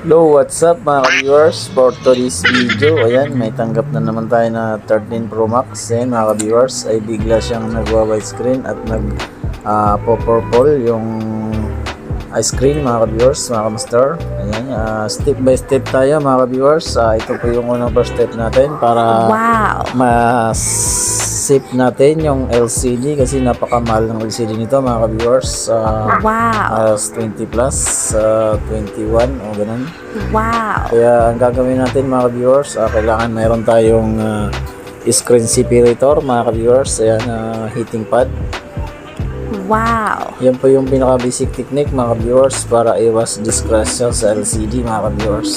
Hello, what's up mga viewers? For today's video, ayan, may tanggap na naman tayo na 13 Pro Max. Ayan mga viewers, ay bigla siyang nagwa-widescreen at nag-purple yung screen mga viewers, mga master. Ayan, step by step tayo mga viewers. Ito po yung unang first step natin para ma-save natin yung LCD kasi napakamahal ng LCD nito mga viewers. As 20 plus, 21 o ganun. Kaya ang gagawin natin mga viewers, kailangan mayroon tayong screen separator mga viewers. Ayan, heating pad. Yan po yung pinaka basic technique mga viewers para iwas disgrasya sa LCD mga viewers.